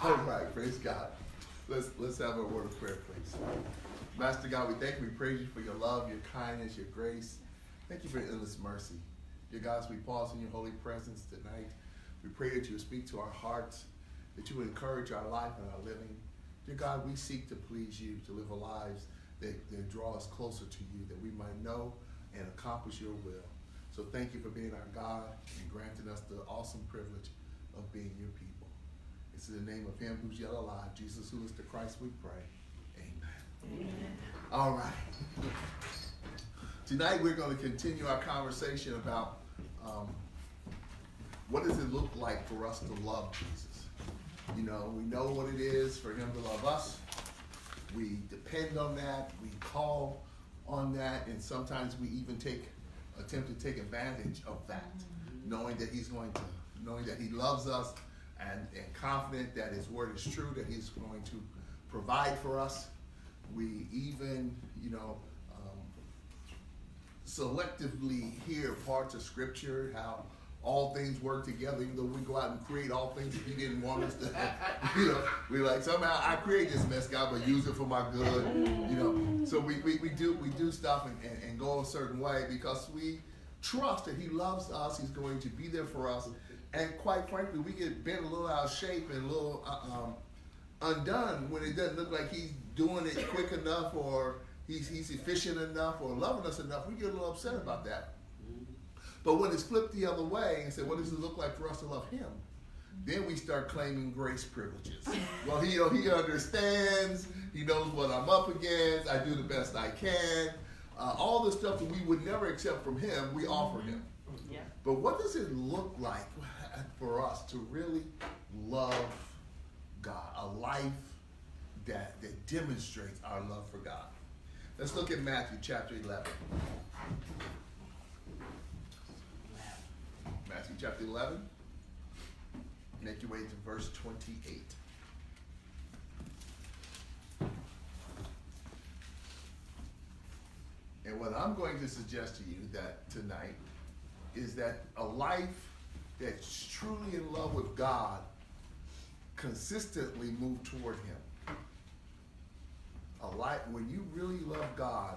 All right, praise God. Let's have a word of prayer, please. Master God, we thank you, we praise you for your love, your kindness, your grace. Thank you for your endless mercy. Dear God, as we pause in your holy presence tonight, we pray that you would speak to our hearts, that you would encourage our life and our living. Dear God, we seek to please you, to live lives that draw us closer to you, that we might know and accomplish your will. So thank you for being our God and granting us the awesome privilege of being your people. It's in the name of him who's yet alive, Jesus who is the Christ, we pray. Amen. Amen. All right. Tonight we're going to continue our conversation about what does it look like for us to love Jesus. You know, we know what it is for him to love us. We depend on that. We call on that. And sometimes we even attempt to take advantage of that, knowing that knowing that he loves us and confident that his word is true, that he's going to provide for us. We even, selectively hear parts of scripture, how all things work together, even though we go out and create all things that he didn't want us to, we're like, somehow I create this mess, God, but use it for my good, So we do stuff and go a certain way because we trust that he loves us, he's going to be there for us, and quite frankly, we get bent a little out of shape and a little undone when it doesn't look like he's doing it quick enough or he's efficient enough or loving us enough. We get a little upset about that. But when it's flipped the other way and say, what does it look like for us to love him? Then we start claiming grace privileges. Well, he understands. He knows what I'm up against. I do the best I can. All the stuff that we would never accept from him, we offer him. Yeah. But what does it look like for us to really love God? A life that demonstrates our love for God. Let's look at Matthew chapter 11. Matthew chapter 11. Make your way to verse 28. And what I'm going to suggest to you that tonight is that a life that's truly in love with God consistently move toward him. A life, when you really love God,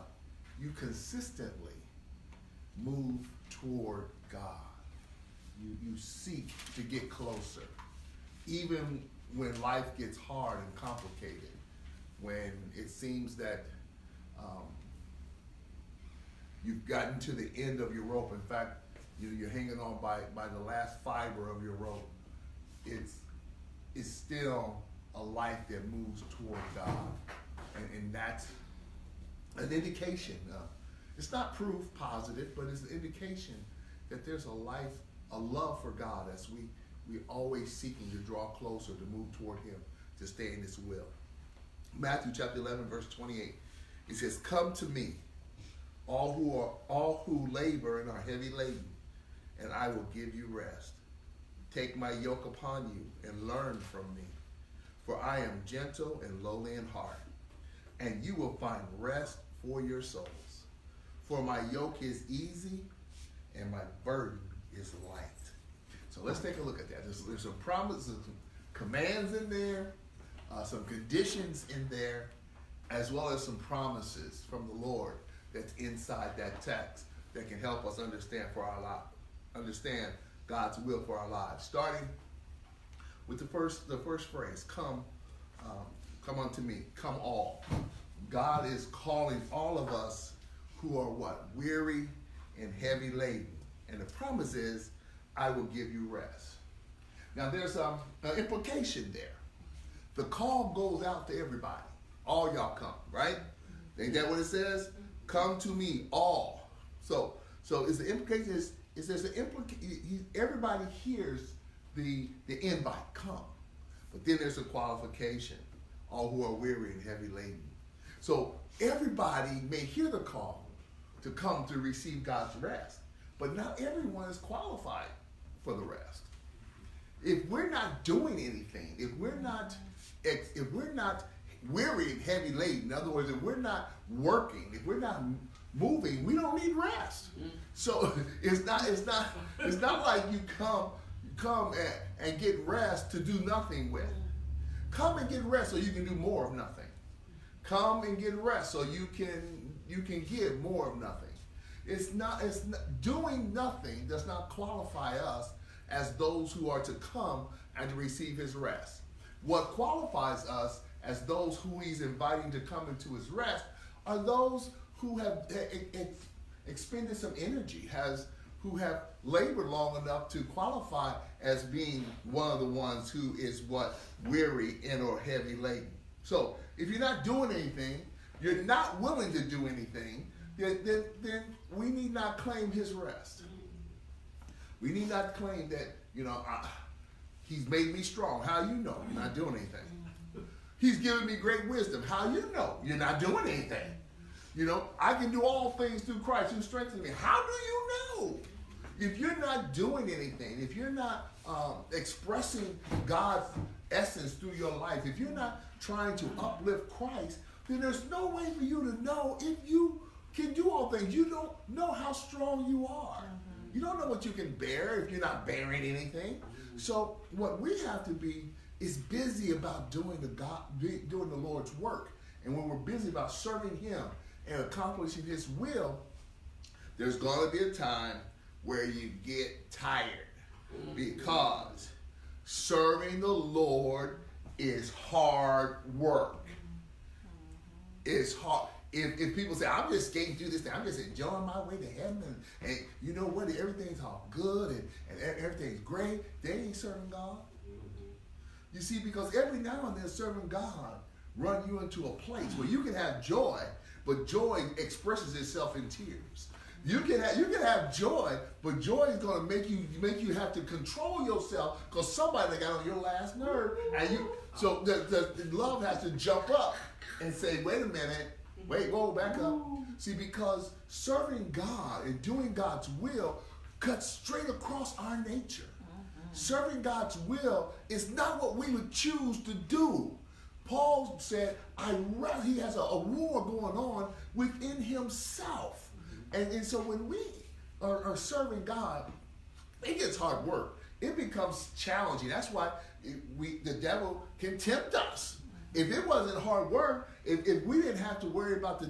you consistently move toward God. You seek to get closer. Even when life gets hard and complicated, when it seems that you've gotten to the end of your rope. In fact, you're hanging on by the last fiber of your rope. It's still a life that moves toward God. And that's an indication. It's not proof positive, but it's an indication that there's a love for God as we always seeking to draw closer, to move toward him, to stay in his will. Matthew chapter 11, verse 28. It says, "Come to me, all who labor and are heavy laden, and I will give you rest. Take my yoke upon you and learn from me, for I am gentle and lowly in heart, and you will find rest for your souls. For my yoke is easy and my burden is light." So let's take a look at that. There's some promises, some commands in there, some conditions in there, as well as some promises from the Lord that's inside that text that can help us understand God's will for our lives. Starting with the first phrase, come unto me, come all. God is calling all of us who are what? Weary and heavy laden. And the promise is, I will give you rest. Now there's an implication there. The call goes out to everybody. All y'all come, right? Ain't that what it says? Come to me, all. So is the implication is there's an implication? Everybody hears the invite, come, but then there's a qualification. All who are weary and heavy laden. So everybody may hear the call to come to receive God's rest, but not everyone is qualified for the rest. If we're not doing anything, if we're not weary and heavy laden, in other words, if we're not working, if we're not moving, we don't need rest. So it's not like you come and get rest to do nothing with. Come and get rest so you can do more of nothing. Come and get rest so you can give more of nothing. It's not doing nothing does not qualify us as those who are to come and to receive his rest. What qualifies us as those who he's inviting to come into his rest are those who have expended some energy, who have labored long enough to qualify as being one of the ones who is weary and or heavy laden. So if you're not doing anything, you're not willing to do anything, then we need not claim his rest. We need not claim that, he's made me strong. How you know you're not doing anything? He's given me great wisdom. How you know you're not doing anything? I can do all things through Christ who strengthens me. How do you know? If you're not doing anything, if you're not expressing God's essence through your life, if you're not trying to uplift Christ, then there's no way for you to know if you can do all things. You don't know how strong you are. You don't know what you can bear if you're not bearing anything. So what we have to be is busy about doing the Lord's work. And when we're busy about serving him and accomplishing his will, there's going to be a time where you get tired, because serving the Lord is hard work. It's hard. If people say, I'm just skating through this thing, I'm just enjoying my way to heaven, and you know what, everything's all good and everything's great, they ain't serving God. You see, because every now and then serving God run you into a place where you can have joy, but joy expresses itself in tears. You can have joy, but joy is going to make you have to control yourself because somebody got on your last nerve, and so the love has to jump up and say, wait a minute, whoa, back up. See, because serving God and doing God's will cuts straight across our nature. Serving God's will is not what we would choose to do. Paul said, he has a war going on within himself. And so when we are serving God, it gets hard work. It becomes challenging. That's why the devil can tempt us. If it wasn't hard work, if we didn't have to worry about the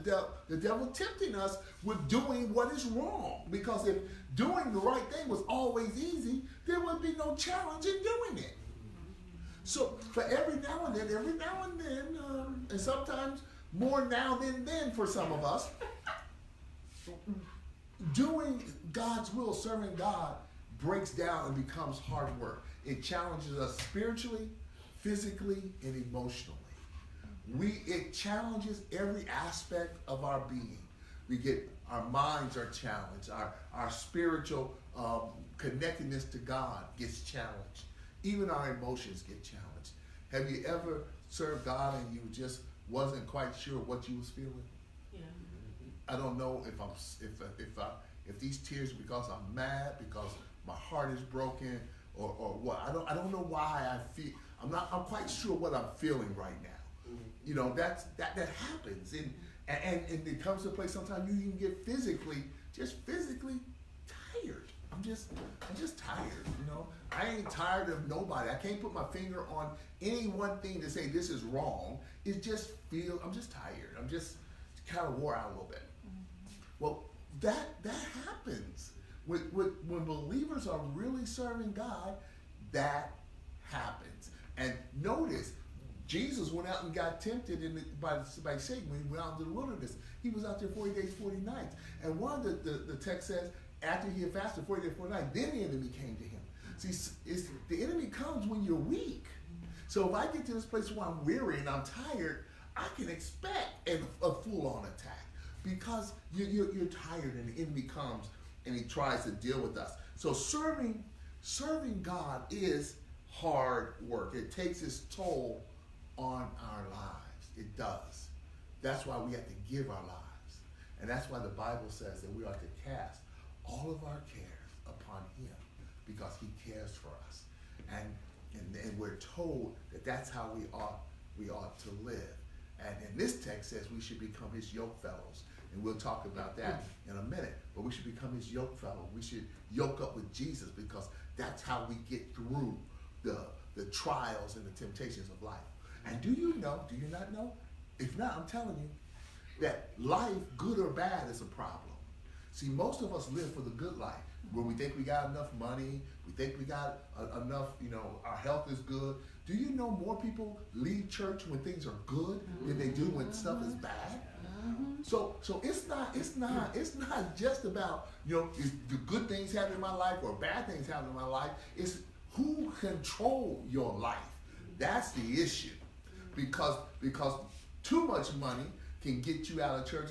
devil tempting us with doing what is wrong, because if doing the right thing was always easy, there would be no challenge in doing it. So for every now and then, and sometimes more now than then for some of us, doing God's will, serving God, breaks down and becomes hard work. It challenges us spiritually, physically, and emotionally. It challenges every aspect of our being. Our minds are challenged. Our spiritual connectedness to God gets challenged. Even our emotions get challenged. Have you ever served God and you just wasn't quite sure what you was feeling? Yeah. I don't know if these tears are because I'm mad, because my heart is broken, or what. I don't know why I feel. I'm quite sure what I'm feeling right now. That happens, and it comes to a place sometimes you can get physically tired. I'm just tired. I ain't tired of nobody. I can't put my finger on any one thing to say this is wrong. I'm just tired. I'm just kind of wore out a little bit. Well, that happens when believers are really serving God. That happens. And notice, Jesus went out and got tempted by Satan when he went out into the wilderness. He was out there 40 days, 40 nights. And one of the text says, after he had fasted 40 days, 40 nights, then the enemy came to him. See, the enemy comes when you're weak. So if I get to this place where I'm weary and I'm tired, I can expect a full-on attack because you're tired and the enemy comes and he tries to deal with us. So serving God is hard work. It takes its toll on our lives. It does. That's why we have to give our lives. And that's why the Bible says that we ought to cast all of our cares upon him because he cares for us. And we're told that that's how we ought to live. And this text says we should become his yoke fellows. And we'll talk about that in a minute. But we should become his yoke fellow. We should yoke up with Jesus because that's how we get through the trials and the temptations of life. And do you not know? If not, I'm telling you, that life, good or bad, is a problem. See, most of us live for the good life, where we think we got enough money, we think we got enough, our health is good. Do you know more people leave church when things are good than they do when stuff is bad? So it's not just about, is the good things happening in my life or bad things happening in my life. It's who control your life. That's the issue. Because too much money can get you out of church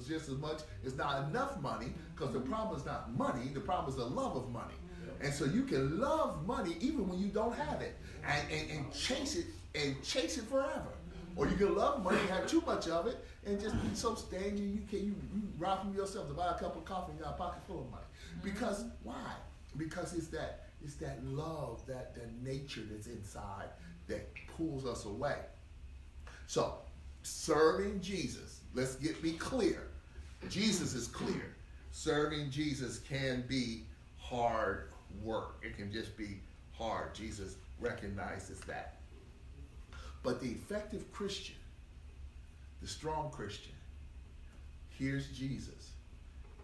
just as much as not enough money, because the problem is not money, the problem is the love of money. And so you can love money even when you don't have it and chase it forever. Or you can love money and have too much of it and just be so stingy you rob from yourself to buy a cup of coffee and you got a pocket full of money. Because why? Because it's that love, that nature that's inside that pulls us away. So serving Jesus, let's be clear. Jesus is clear. Serving Jesus can be hard work. It can just be hard. Jesus recognizes that. But the effective Christian, the strong Christian, hears Jesus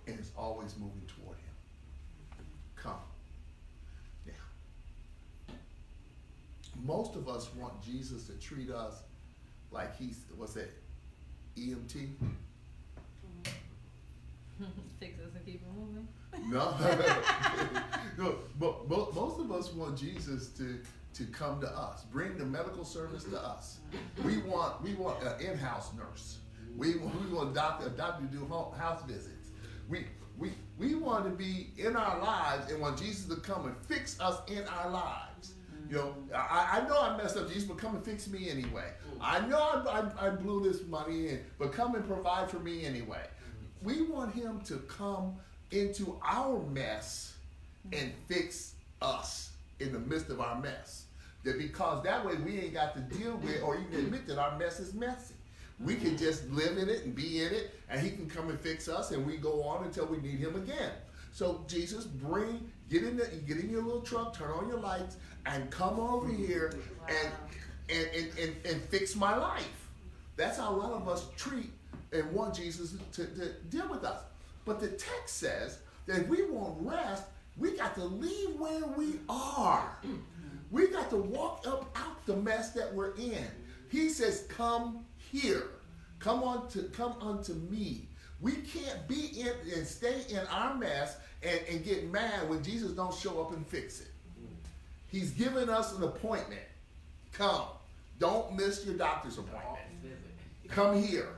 and is always moving toward him. Come. Now, most of us want Jesus to treat us like he's, what's that, EMT? Fix us and keep it moving. No, no. But most of us want Jesus to come to us, bring the medical service to us. We want an in-house nurse. We want a doctor to do house visits. We want to be in our lives and want Jesus to come and fix us in our lives. I know I messed up, Jesus, but come and fix me anyway. I know I blew this money in, but come and provide for me anyway. We want him to come into our mess and fix us in the midst of our mess. Because that way we ain't got to deal with or even admit that our mess is messy. We can just live in it and be in it, and he can come and fix us, and we go on until we need him again. So Jesus, get in your little truck, turn on your lights, and come over here and fix my life. That's how a lot of us treat and want Jesus to deal with us. But the text says that if we want rest, we got to leave where we are. We got to walk up out the mess that we're in. He says, come here. Come unto me. We can't be in and stay in our mess and get mad when Jesus don't show up and fix it. He's given us an appointment. Come. Don't miss your doctor's appointment. Come here.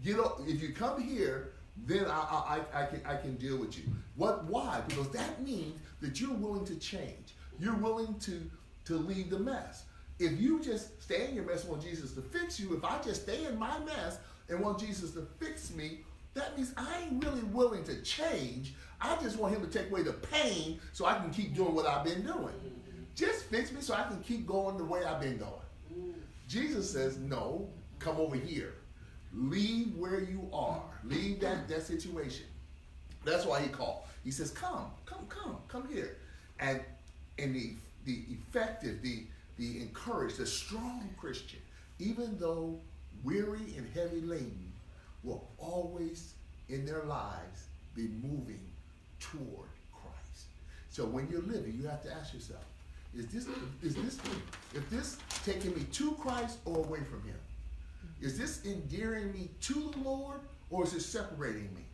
If you come here, then I can deal with you. Why? Because that means that you're willing to change. You're willing to leave the mess. If you just stay in your mess and want Jesus to fix you, if I just stay in my mess and want Jesus to fix me, that means I ain't really willing to change. I just want him to take away the pain so I can keep doing what I've been doing. Just fix me so I can keep going the way I've been going. Jesus says, no, come over here. Leave where you are. Leave that situation. That's why he called. He says, come here. And the effective, the encouraged, the strong Christian, even though weary and heavy laden, will always in their lives be moving toward Christ. So when you're living, you have to ask yourself, is this taking me to Christ or away from him? Is this endearing me to the Lord or is it separating me?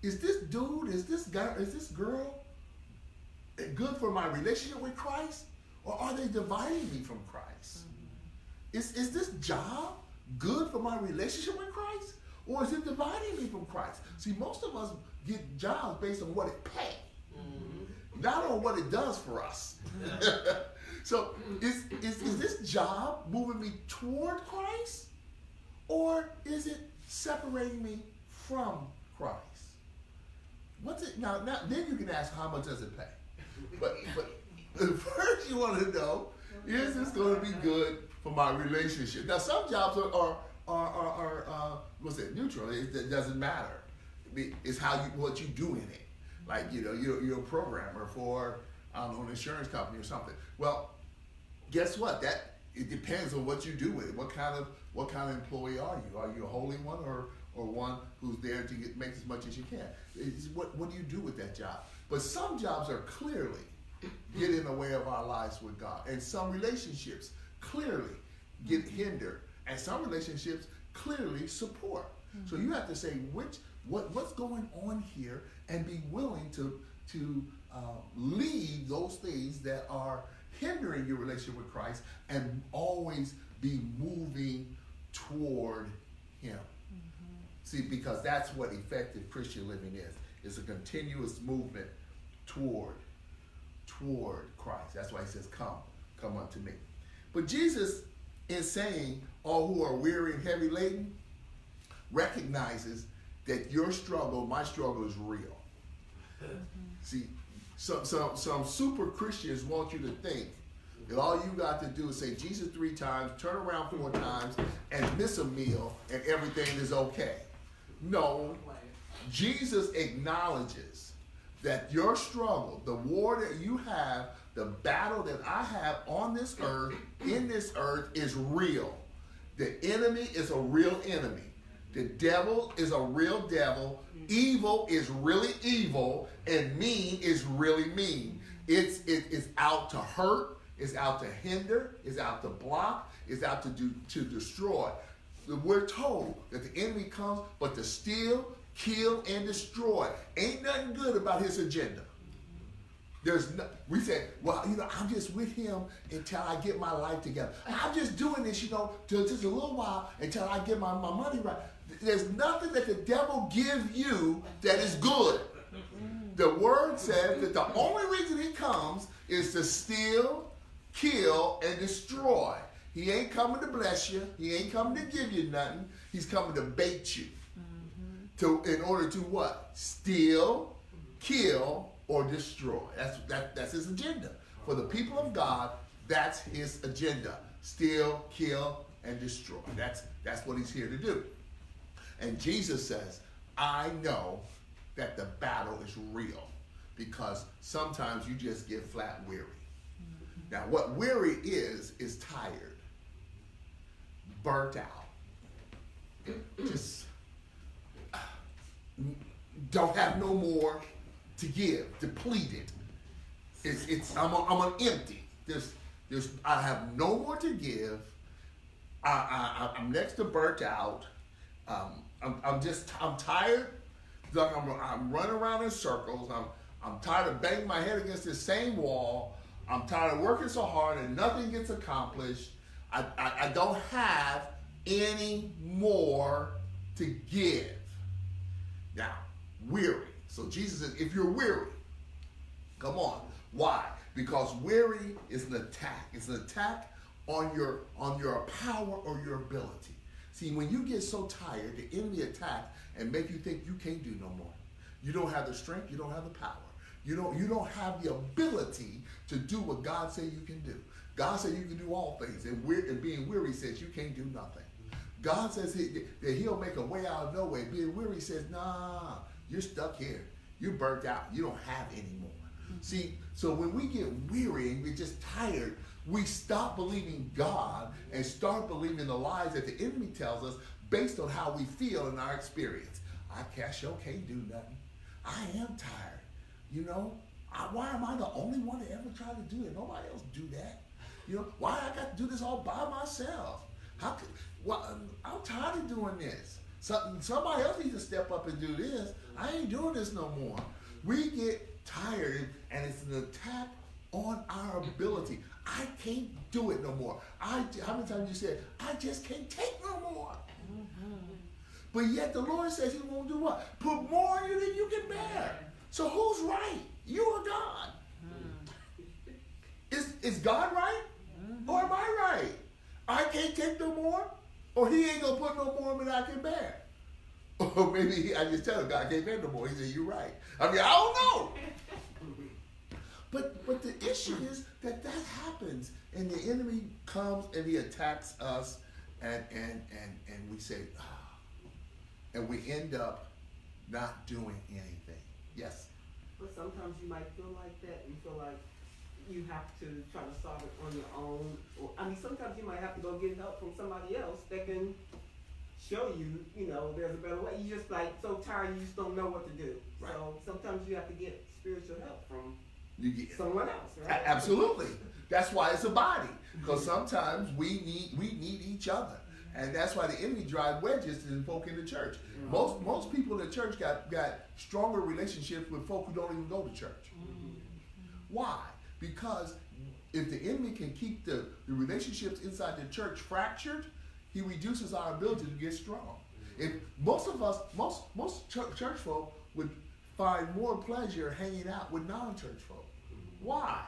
Is this dude, is this guy, is this girl good for my relationship with Christ, or are they dividing me from Christ? Is this job good for my relationship with Christ, or is it dividing me from Christ? See, most of us get jobs based on what it pays, not on what it does for us. So is this job moving me toward Christ, or is it separating me from Christ? What's it now? Then you can ask, how much does it pay? But first you want to know, is this going to be good for my relationship? Now some jobs are what's it, neutral. It doesn't matter. It's what you do in it. Like you're a programmer for an insurance company or something. Well, guess what? it depends on what you do with it. What kind of employee are you? Are you a holy one or one who's there to make as much as you can? What do you do with that job? But some jobs are clearly get in the way of our lives with God, and some relationships clearly get hindered, and some relationships clearly support. So you have to say what's going on here, and be willing to leave those things that are hindering your relationship with Christ, and always be moving toward Him. See, because that's what effective Christian living is. It's a continuous movement toward Christ. That's why He says, come unto me. But Jesus, in saying, all who are weary and heavy laden, recognizes that your struggle, my struggle, is real. See, some super Christians want you to think that all you got to do is say Jesus 3 times, turn around 4 times, and miss a meal, and everything is okay. No, Jesus acknowledges that your struggle, the war that you have, the battle that I have on this earth, in this earth, is real. The enemy is a real enemy. The devil is a real devil. Evil is really evil, and mean is really mean. It's out to hurt. It's out to hinder. It's out to block. It's out to destroy. We're told that the enemy comes but to steal, kill, and destroy. Ain't nothing good about his agenda. We say, well, I'm just with him until I get my life together. I'm just doing this, till just a little while until I get my money right. There's nothing that the devil gives you that is good. The word says that the only reason he comes is to steal, kill, and destroy. He ain't coming to bless you. He ain't coming to give you nothing. He's coming to bait you. In order to what? Steal, kill, or destroy. That's his agenda. For the people of God, that's his agenda. Steal, kill, and destroy. That's what he's here to do. And Jesus says, I know that the battle is real, because sometimes you just get flat weary. Now, what weary is tired, burnt out, just don't have no more to give, depleted. I'm on empty. I have no more to give. I'm next to burnt out. I'm tired. I'm running around in circles. I'm tired of banging my head against this same wall. I'm tired of working so hard and nothing gets accomplished. I don't have any more to give. Now, weary. So Jesus says, if you're weary, come on. Why? Because weary is an attack. It's an attack on your power or your ability. See, when you get so tired, the enemy attacks and make you think you can't do no more. You don't have the strength. You don't have the power. You don't have the ability to do what God said you can do. God said you can do all things, and being weary says you can't do nothing. God says that He'll make a way out of no way. Being weary says, nah, you're stuck here. You're burnt out. You don't have any more. See, so when we get weary and we're just tired, we stop believing God and start believing the lies that the enemy tells us based on how we feel in our experience. I sure can't do nothing. I am tired. Why am I the only one that ever tried to do it? Nobody else do that. Why I got to do this all by myself? I'm tired of doing this. Somebody else needs to step up and do this. I ain't doing this no more. We get tired, and it's an attack on our ability. I can't do it no more. How many times you said, I just can't take no more? But yet the Lord says He won't do what? Put more on you than you can bear. So who's right? You or God? Is God right? Or am I right? I can't take no more? Or He ain't going to put no more than I can bear? Or maybe I just tell him God can't bear no more. He said, you're right. I don't know. But the issue is that happens, and the enemy comes and he attacks us, and we say, and we end up not doing anything. Yes. But sometimes you might feel like that. You feel like you have to try to solve it on your own. Or, I mean, sometimes you might have to go get help from somebody else that can show you, you know, there's a better way. You just like so tired, you just don't know what to do. Right. So sometimes you have to get spiritual help from You get someone else, right? Absolutely. That's why it's a body, because sometimes we need each other, and that's why the enemy drive wedges in folk in the church. Most people in the church got stronger relationships with folk who don't even go to church. Why? Because if the enemy can keep the relationships inside the church fractured, he reduces our ability to get strong. If most of us, most church folk would find more pleasure hanging out with non-church folk. Why?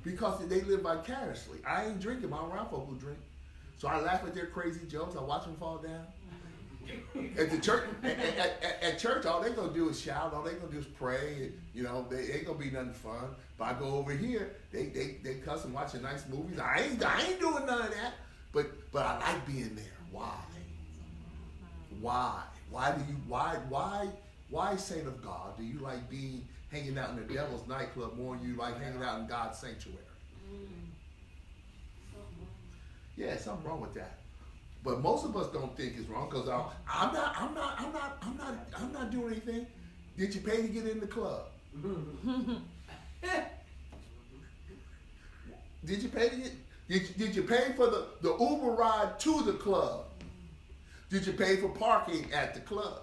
Because they live vicariously. I ain't drinking, but I'm around folk who drink. So I laugh at their crazy jokes. I watch them fall down. At the church, at church, all they gonna do is shout. All they gonna do is pray. And, you know, they ain't gonna be nothing fun. But I go over here, they cuss and watching nice movies. I ain't doing none of that. But I like being there. Why? Why, saint of God, do you like hanging out in the devil's nightclub more than you like hanging out in God's sanctuary? Yeah, something wrong with that. But most of us don't think it's wrong because I'm not doing anything. Did you pay to get in the club? Did you pay to get? Did you pay for the Uber ride to the club? Did you pay for parking at the club?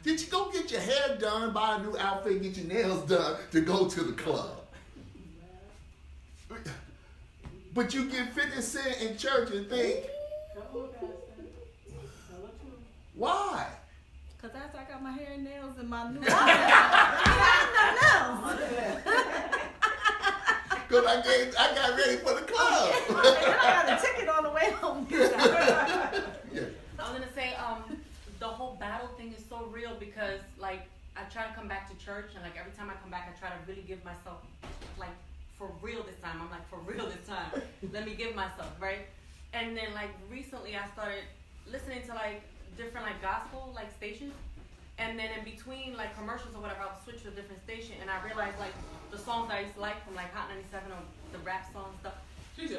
Did you go get your hair done, buy a new outfit, get your nails done to go to the club? But you get 50 cents in church and think, why? Because after I got my hair and nails and my new outfit, I ain't nothing else. Because I got ready for the club. And I got a ticket on the way home. Yeah. I was gonna say, the whole battle thing is so real because, like, I try to come back to church, and like every time I come back, I try to really give myself, like, for real this time. I'm like, for real this time. Let me give myself, right? And then like recently, I started listening to like different like gospel like stations, and then in between like commercials or whatever, I would switch to a different station, and I realized like the songs that I used to like from like Hot 97 or the rap songs stuff.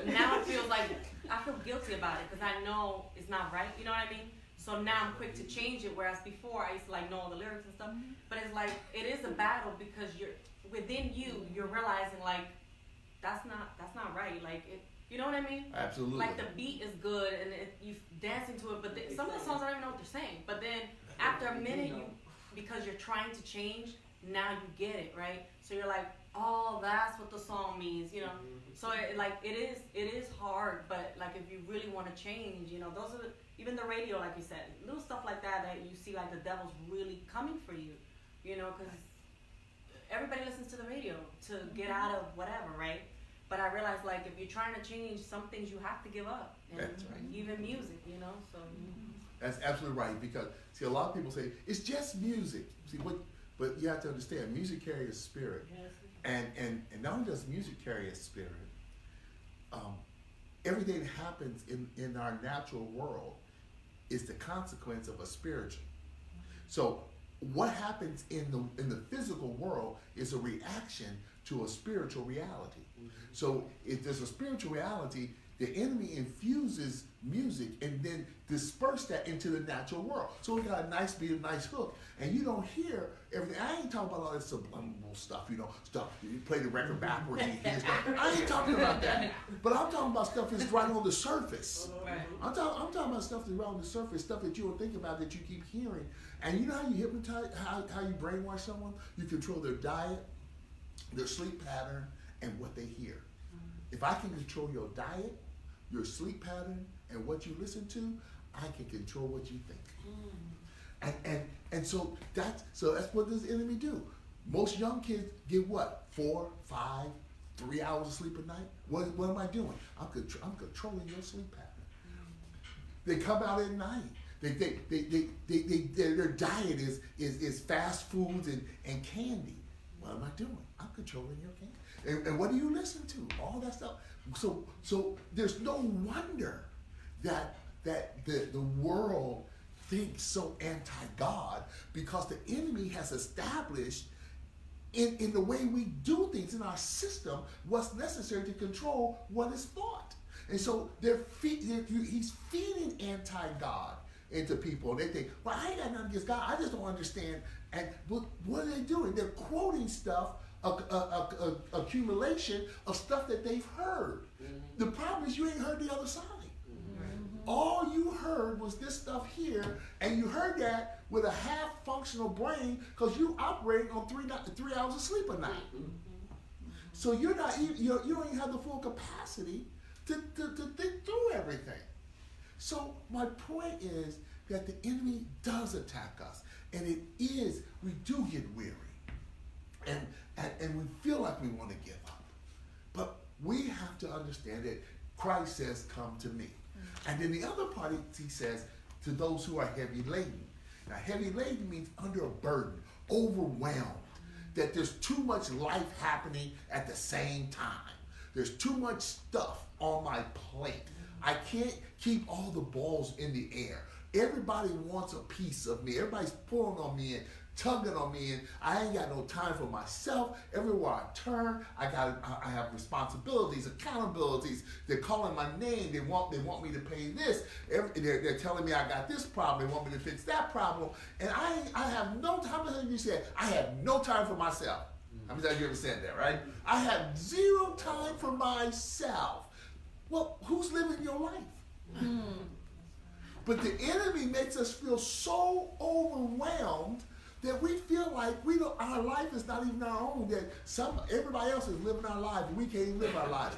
Now it feels like I feel guilty about it because I know it's not right. You know what I mean? So now I'm quick to change it. Whereas before I used to like know all the lyrics and stuff. But it's like it is a battle because you're within you. You're realizing like that's not right. Like it. You know what I mean? Absolutely. Like the beat is good and you dancing to it, but some of the songs I don't even know what they're saying. But then after a minute, because you're trying to change, now you get it, right? So you're like, oh, that's what the song means, you know. So it is hard, but like if you really want to change, you know, those are even the radio, like you said, little stuff like that you see like the devil's really coming for you, you know, because everybody listens to the radio to get out of whatever, right? But I realized, like, if you're trying to change some things, you have to give up. And That's right. even music, you know. So. That's absolutely right, because see, a lot of people say it's just music. See, but you have to understand, music carries a spirit, and not only does music carry a spirit, everything that happens in our natural world is the consequence of a spiritual. So what happens in the physical world is a reaction to a spiritual reality. So if there's a spiritual reality, the enemy infuses music and then disperse that into the natural world. So we got a nice beat, a nice hook, and you don't hear everything. I ain't talking about all this subliminal stuff, stuff. You play the record backwards and you hear stuff. I ain't talking about that. But I'm talking about stuff that's right on the surface. Right. I'm talking about stuff that's right on the surface, stuff that you don't think about that you keep hearing. And you know how you hypnotize, how you brainwash someone? You control their diet, their sleep pattern, and what they hear. If I can control your diet, your sleep pattern, and what you listen to, I can control what you think. And so that's what does the enemy do? Most young kids get what? 4, 5, 3 hours of sleep a night? What am I doing? I'm controlling your sleep pattern. They come out at night. Their diet is fast foods and candy. What am I doing? I'm controlling your candy. And what do you listen to? All that stuff. So there's no wonder that the world thinks so anti-God, because the enemy has established in the way we do things in our system, what's necessary to control what is thought. And so he's feeding anti-God into people. And they think, well, I ain't got nothing against God. I just don't understand. And what are they doing? They're quoting stuff, accumulation of stuff that they've heard. Mm-hmm. The problem is you ain't heard the other side. Mm-hmm. All you heard was this stuff here, and you heard that with a half-functional brain because you operating on 3 hours of sleep a night. Mm-hmm. So you don't even have the full capacity to think through everything. So my point is that the enemy does attack us, and we do get weary, and we feel like we want to give up. But we have to understand that Christ says, come to me. Mm-hmm. And then the other part, he says, to those who are heavy laden. Now, heavy laden means under a burden, overwhelmed, that there's too much life happening at the same time. There's too much stuff on my plate. I can't keep all the balls in the air. Everybody wants a piece of me. Everybody's pulling on me and tugging on me, and I ain't got no time for myself. Everywhere I turn, I have responsibilities, accountabilities. They're calling my name. They want me to pay this. They're telling me I got this problem. They want me to fix that problem, and I have no time. How many of you said I have no time for myself? How many times you ever said that, right? I have zero time for myself. Well, who's living your life? But the enemy makes us feel so overwhelmed that we feel like our life is not even our own, that everybody else is living our lives and we can't even live our lives.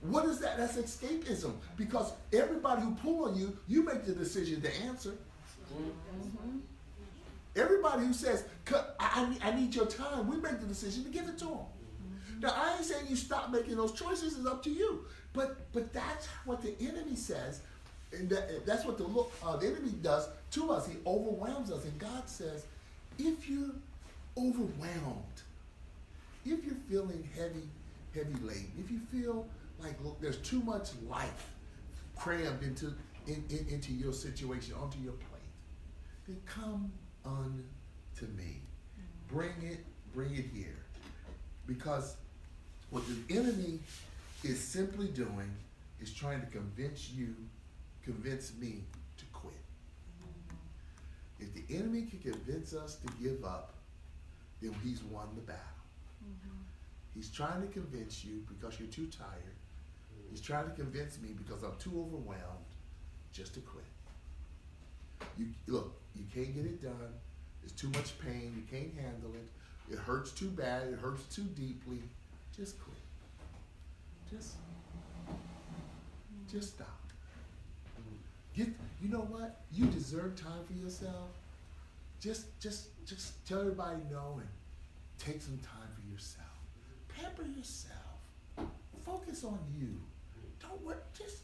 What is that? That's escapism. Because everybody who pull on you, you make the decision to answer. Mm-hmm. Everybody who says, I need your time, we make the decision to give it to them. Mm-hmm. Now, I ain't saying you stop making those choices. It's up to you. But that's what the enemy says. And that's what the enemy does to us. He overwhelms us. And God says, if you're overwhelmed, if you're feeling heavy laden, if you feel like, look, there's too much life crammed into your situation, onto your plate, then come unto me. Bring it here. Because what the enemy is simply doing is trying to convince me to quit. If the enemy can convince us to give up, then he's won the battle. Mm-hmm. He's trying to convince you because you're too tired. He's trying to convince me because I'm too overwhelmed just to quit. You can't get it done. There's too much pain. You can't handle it. It hurts too bad. It hurts too deeply. Just quit. Just stop. You know what? You deserve time for yourself. Just tell everybody no and take some time for yourself. Pamper yourself. Focus on you. Don't work. Just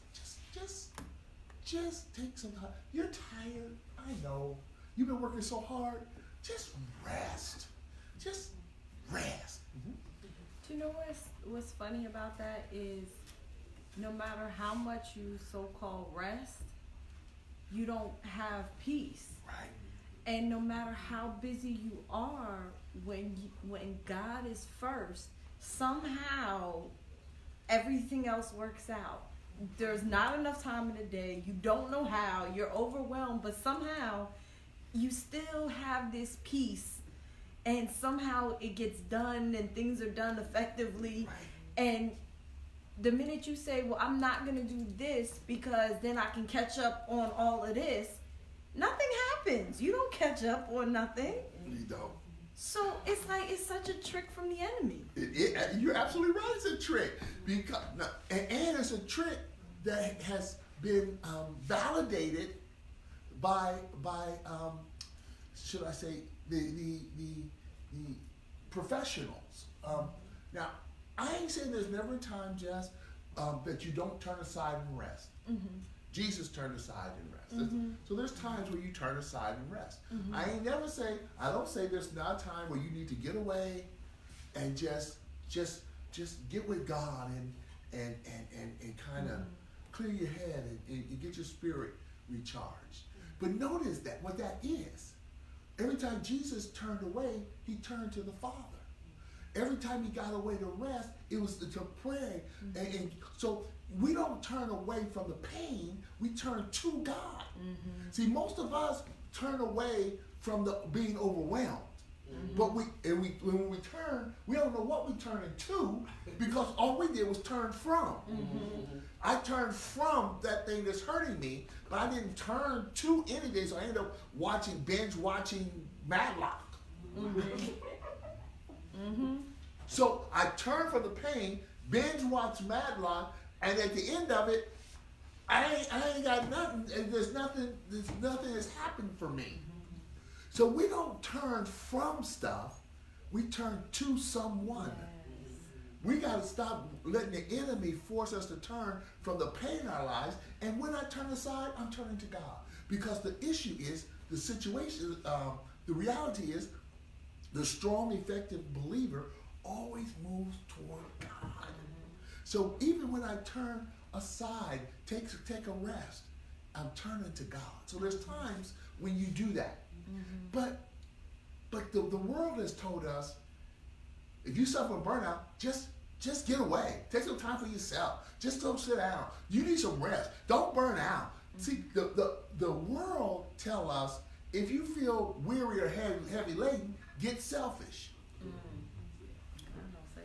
take some time. You're tired. I know. You've been working so hard. Just rest. Just rest. Mm-hmm. Do you know what's funny about that is no matter how much you so-called rest, you don't have peace. Right. And no matter how busy you are, when God is first, somehow everything else works out. There's not enough time in the day. You don't know how. You're overwhelmed, but somehow you still have this peace. And somehow it gets done and things are done effectively. Right. And the minute you say, well, I'm not going to do this because then I can catch up on all of this, nothing happens. You don't catch up on nothing. You don't. So it's like it's such a trick from the enemy. You're absolutely right. It's a trick. And it's a trick that has been validated by should I say, the professionals. Now, I ain't saying there's never a time, Jess, that you don't turn aside and rest. Mm-hmm. Jesus turned aside and rest. Mm-hmm. So there's times where you turn aside and rest. Mm-hmm. I don't say there's not a time where you need to get away and just get with God and kind of clear your head and get your spirit recharged. But notice that what that is. Every time Jesus turned away, he turned to the Father. every time he got away to rest, it was to pray. And so we don't turn away from the pain, we turn to God. See, most of us turn away from the being overwhelmed. But when we turn, we don't know what we're turning to, because all we did was turn from. I turned from that thing that's hurting me, but I didn't turn to anything, so I ended up binge watching Matlock. So I turned from the pain, binge watched Matlock, and at the end of it, I ain't got nothing, and there's nothing that's happened for me. So we don't turn from stuff, we turn to someone. We got to stop letting the enemy force us to turn from the pain in our lives. And when I turn aside, I'm turning to God. Because the issue is, the situation, the reality is, the strong, effective believer always moves toward God. So even when I turn aside, take a rest, I'm turning to God. So there's times when you do that. But the world has told us, if you suffer burnout, just get away. Take some time for yourself. Just don't sit down. You need some rest. Don't burn out. See, the world tell us, if you feel weary or heavy laden, get selfish. I don't say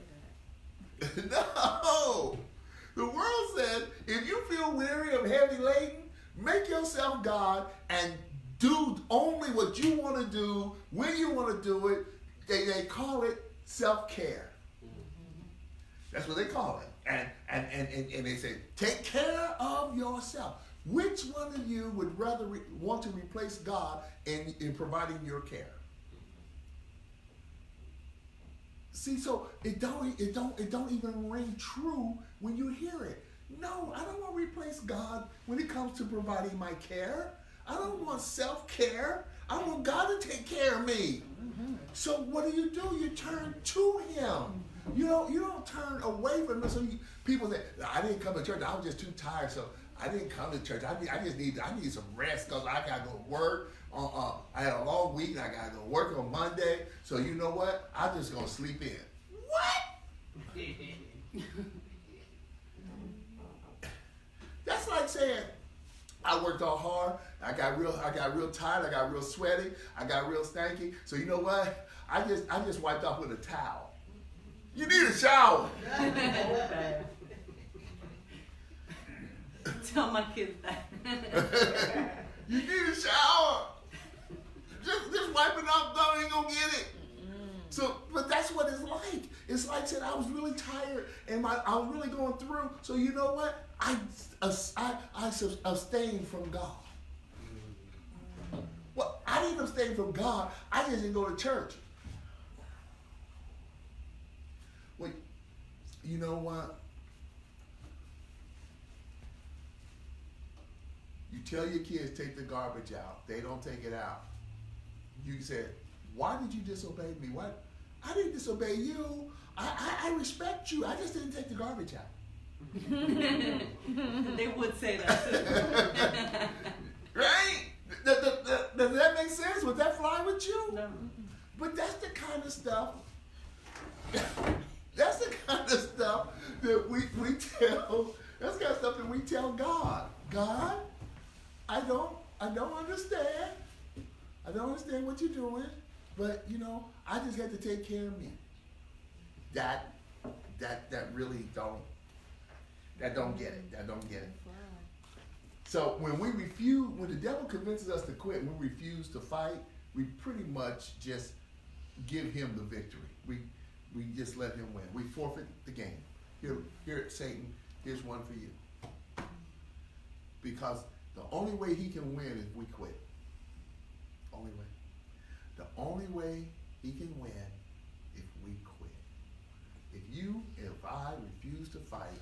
that. No. The world says, if you feel weary or heavy laden, make yourself God and do only what you want to do, when you want to do it. They call it self-care. That's what they call it. And they say, take care of yourself. Which one of you would rather want to replace God in providing your care? See, so it don't even ring true when you hear it. No, I don't want to replace God when it comes to providing my care. I don't want self-care. I want God to take care of me. So what do? You turn to Him. You don't turn away from Him. So people say, I didn't come to church. I was just too tired, so I didn't come to church. I need some rest because I gotta go to work. I had a long week and I gotta go work on Monday. So you know what? I'm just gonna sleep in. What? That's like saying, I worked all hard. I got real tired. I got real sweaty. I got real stanky. So you know what? I just wiped off with a towel. You need a shower. Tell my kids that. You need a shower. Just wiping off though ain't gonna get it. So, but that's what it's like. It's like saying I was really tired and I was really going through. So you know what? I abstained from God. Well, I didn't abstain from God. I just didn't go to church. Well, you know what? You tell your kids take the garbage out. They don't take it out. You said, why did you disobey me? Why? I didn't disobey you. I respect you. I just didn't take the garbage out. They would say that. Right? Does that make sense? Would that fly with you? No. But that's the kind of stuff. That's the kind of stuff that we tell. That's the kind of stuff that we tell God. God, I don't understand. I don't understand what you're doing, but I just had to take care of me. That really don't get it. That don't get it. So when the devil convinces us to quit, when we refuse to fight, we pretty much just give him the victory. We just let him win. We forfeit the game. Here, Satan, here's one for you. Because the only way he can win is we quit. Only way. The only way he can win if we quit. If I refuse to fight,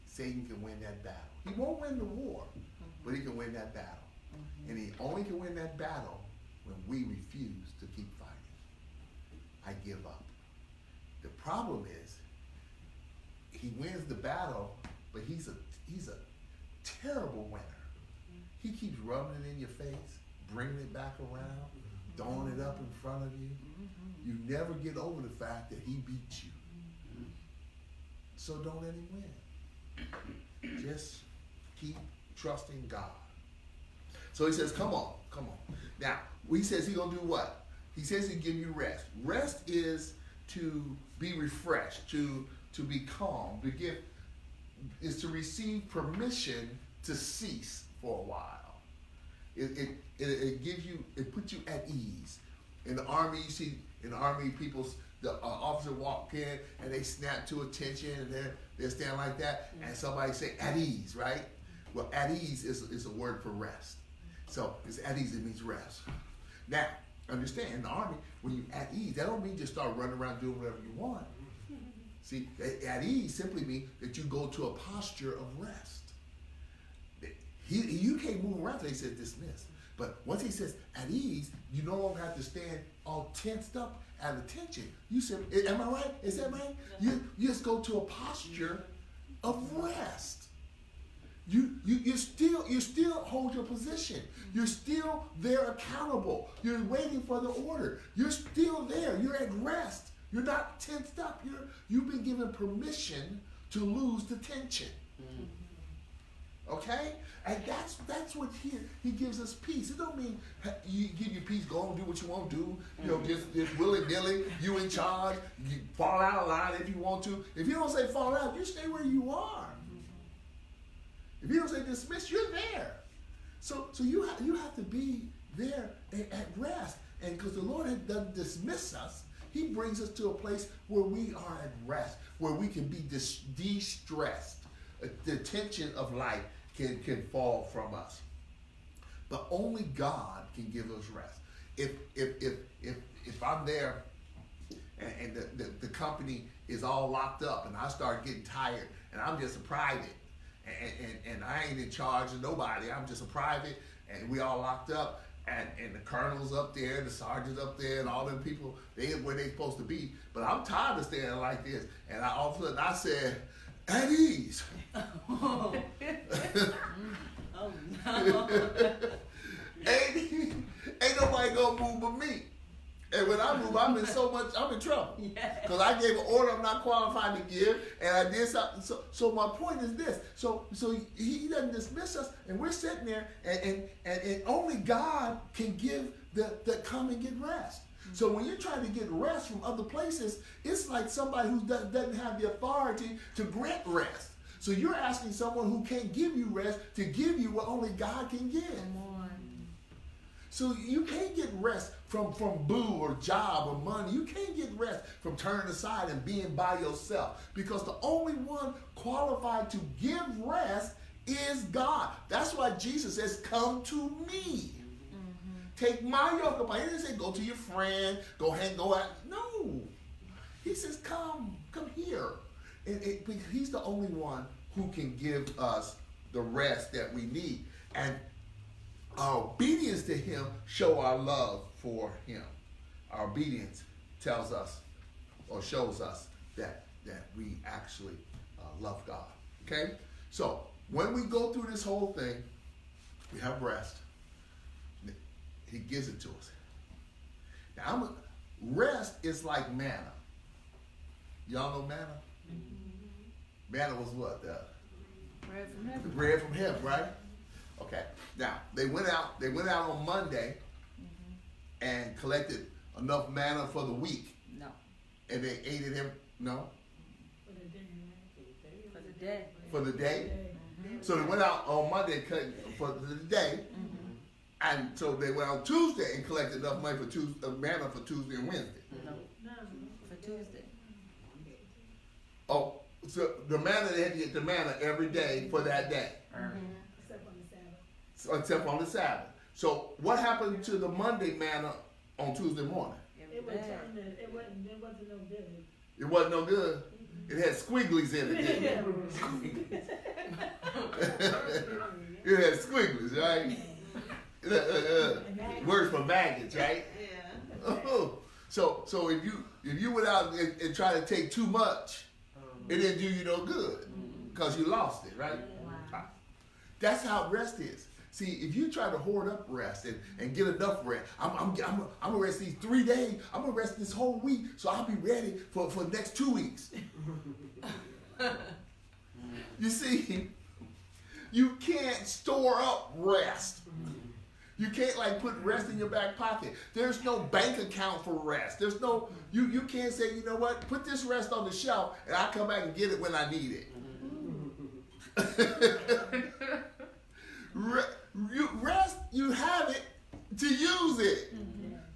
Satan can win that battle. He won't win the war, but he can win that battle. And he only can win that battle when we refuse to keep fighting. I give up. The problem is, he wins the battle, but he's a terrible winner. He keeps rubbing it in your face, bringing it back around, throwing it up in front of you. You never get over the fact that he beat you. So don't let him win. Just keep trusting God. So he says, come on. Now, he says he's going to do what? He says he'll give you rest. Rest is to be refreshed, to be calm, is to receive permission to cease for a while. It gives you, it puts you at ease. In the army, you see, the officer walk in and they snap to attention and they stand like that, and somebody say at ease, right? Well, at ease is a word for rest. So it's at ease, it means rest. Now, understand, in the army, when you're at ease, that don't mean just start running around doing whatever you want. See, at ease simply means that you go to a posture of rest. You can't move around until he says dismiss. But once he says at ease, you no longer have to stand all tensed up at attention. You said, am I right? Is that right? You just go to a posture of rest. You still hold your position. You're still there accountable. You're waiting for the order. You're still there. You're at rest. You're not tensed up. You've been given permission to lose the tension. Okay? And that's what he gives us peace. It don't mean you give you peace, go and do what you want to do. You know, just willy-nilly, you in charge. You fall out of line if you want to. If you don't say fall out, you stay where you are. If you don't say dismiss, you're there. So you have to be there at rest. And because the Lord doesn't dismiss us, he brings us to a place where we are at rest, where we can be de-stressed. The tension of life can fall from us. But only God can give us rest. If I'm there and the company is all locked up and I start getting tired and I'm just a private and I ain't in charge of nobody, I'm just a private and we all locked up and the colonel's up there and the sergeant's up there and all them people, they where they supposed to be. But I'm tired of standing like this. And all of a sudden I said, at ease. Oh no. ain't nobody gonna move but me. And when I move, I'm in trouble. Because I gave an order I'm not qualified to give, and I did something. So my point is this. So he doesn't dismiss us, and we're sitting there, and only God can give the come and get rest. So when you're trying to get rest from other places, it's like somebody who doesn't have the authority to grant rest. So you're asking someone who can't give you rest to give you what only God can give. Come on. So you can't get rest from boo or job or money. You can't get rest from turning aside and being by yourself, because the only one qualified to give rest is God. That's why Jesus says, come to me. Take my yoke upon you. He didn't say go to your friend, go out. No. He says come here. Because he's the only one who can give us the rest that we need. And our obedience to him show our love for him. Our obedience tells us or shows us that we actually love God. Okay? So when we go through this whole thing, we have rest. He gives it to us. Now, rest is like manna. Y'all know manna? Manna was what? Bread from heaven. The bread from heaven, right? Okay. Now they went out on Monday and collected enough manna for the week. No. And they ate it no? For the day. For the day? So they went out on Monday for the day. And so they went on Tuesday and collected enough money for manna for Tuesday and Wednesday. No. For Tuesday. Oh, so the manna, they had to get the manna every day for that day. Except on the Sabbath. So what happened to the Monday manna on Tuesday morning? It wasn't no good. It wasn't no good. It had squigglies in it, didn't it? It had squigglies, right? Words for maggots, right? Yeah. So if you went out and tried to take too much, it didn't do you no good because you lost it, right? Wow. That's how rest is. See, if you try to hoard up rest and get enough rest, I'm gonna rest these 3 days. I'm gonna rest this whole week, so I'll be ready for the next 2 weeks. You see, you can't store up rest. You can't like put rest in your back pocket. There's no bank account for rest. There's no, you can't say, you know what, put this rest on the shelf and I'll come back and get it when I need it. Rest, you have it to use it.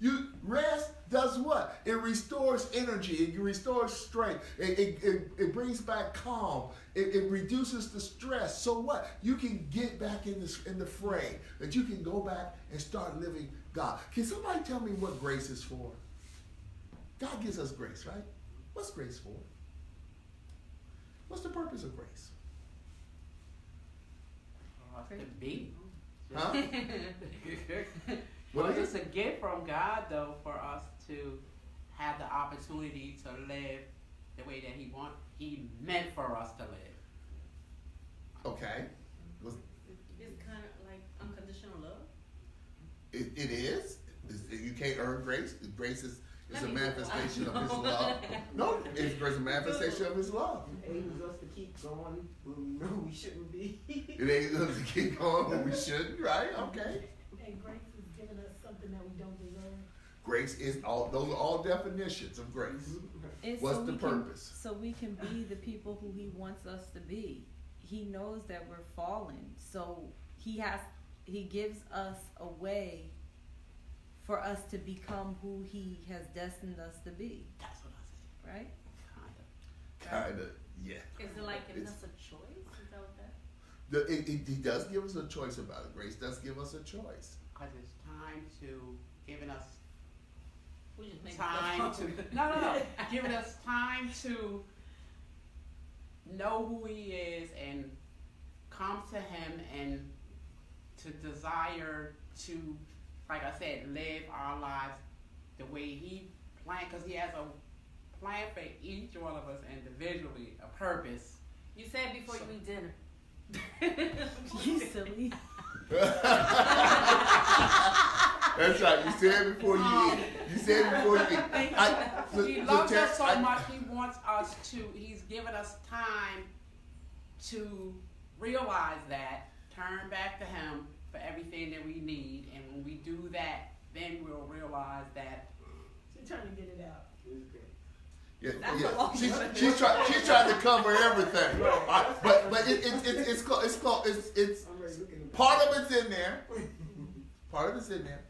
You rest does what? It restores energy. It restores strength. It brings back calm. It reduces the stress. So what? You can get back in the fray. That you can go back and start living God. Can somebody tell me what grace is for? God gives us grace, right? What's grace for? What's the purpose of grace? To be. Huh? Well, What is it's a gift from God, though, for us to have the opportunity to live the way that He meant for us to live. Okay. It's kind of like unconditional love. It is. You can't earn grace. Grace is a Let me manifestation go. of His love. No, it's grace is a manifestation of His love. Enables us to keep going when we know we shouldn't be. It ain't us to keep going when we shouldn't, right? Okay. And grace has given us something that we don't deserve. Grace is all. Those are all definitions of grace. It's What's so the we purpose? so we can be the people who He wants us to be. He knows that we're fallen, so He gives us a way for us to become who He has destined us to be. That's what I Right? said. Kind of. Kinda, yeah. Is it like giving It's- us a choice? Is that what that? He does give us a choice about it. Grace does give us a choice. Because it's time to giving us We just make time to no, giving us time to know who He is and come to Him and to desire to, like I said, live our lives the way He planned. Because He has a plan for each one of us individually, a purpose. You said before you eat dinner. You silly. That's right. You said it before you eat. You said it before you eat. He loves us so much. He wants us to. He's given us time to realize that, turn back to Him for everything that we need, and when we do that, then we'll realize that. She's trying to get it out. Yeah, That's yeah. a long She's trying to cover everything. But it's part of it's in there. Part of it's in there.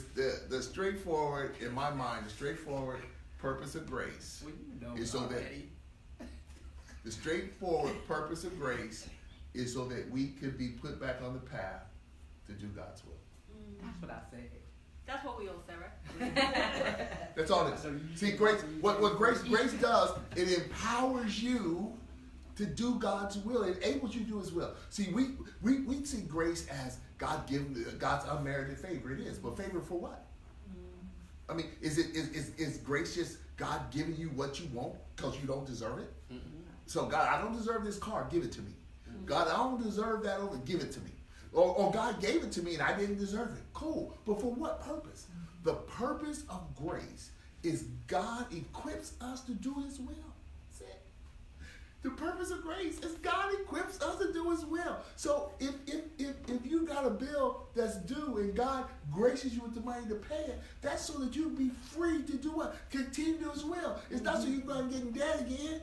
The straightforward, in my mind, the straightforward purpose of grace Well, you know is so that already. the straightforward purpose of grace is so that we could be put back on the path to do God's will. That's what I said. That's what we all say, right? That's all it is. See, grace. What grace does, it empowers you to do God's will. It enables you to do His will. See, we see grace as God given, God's unmerited favor. It is, but favor for what? I mean, is grace just God giving you what you want because you don't deserve it? Mm-hmm. So God, I don't deserve this car. Give it to me. God, I don't deserve that over. Give it to me. Or God gave it to me and I didn't deserve it. Cool. But for what purpose? The purpose of grace is God equips us to do His will. That's it. The purpose of grace is God equips us to do His will. So if you got a bill that's due and God graces you with the money to pay it, that's so that you be free to do what? Continue to do His will. It's not so you go and get in debt again.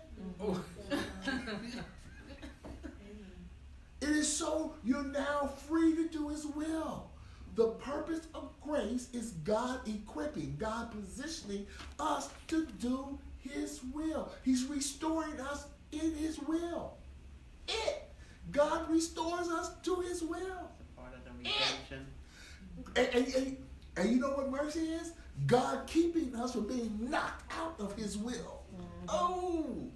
It is so you're now free to do His will. The purpose of grace is God equipping, God positioning us to do His will. He's restoring us in His will. God restores us to His will. Part of the redemption. And you know what mercy is? God keeping us from being knocked out of His will. Oh!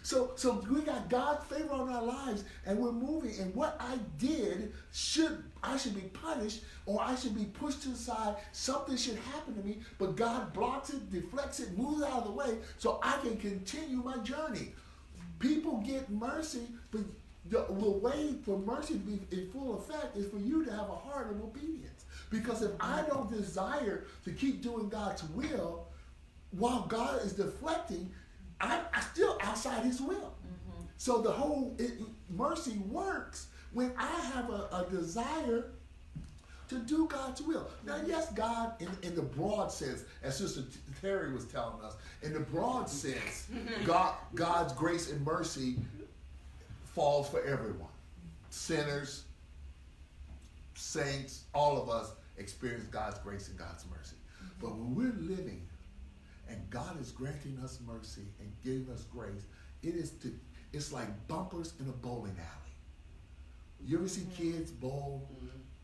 So we got God's favor on our lives, and we're moving. And what I did I should be punished, or I should be pushed to the side. Something should happen to me, but God blocks it, deflects it, moves it out of the way, so I can continue my journey. People get mercy, but the way for mercy to be in full effect is for you to have a heart of obedience. Because if I don't desire to keep doing God's will, while God is deflecting, I'm still outside his will. So the whole mercy works when I have a desire to do God's will. Now, yes, God, in the broad sense, as Sister Terry was telling us, in the broad sense, God's grace and mercy falls for everyone. Sinners, saints, all of us experience God's grace and God's mercy. But when we're living and God is granting us mercy and giving us grace, it's like bumpers in a bowling alley. You ever see kids bowl?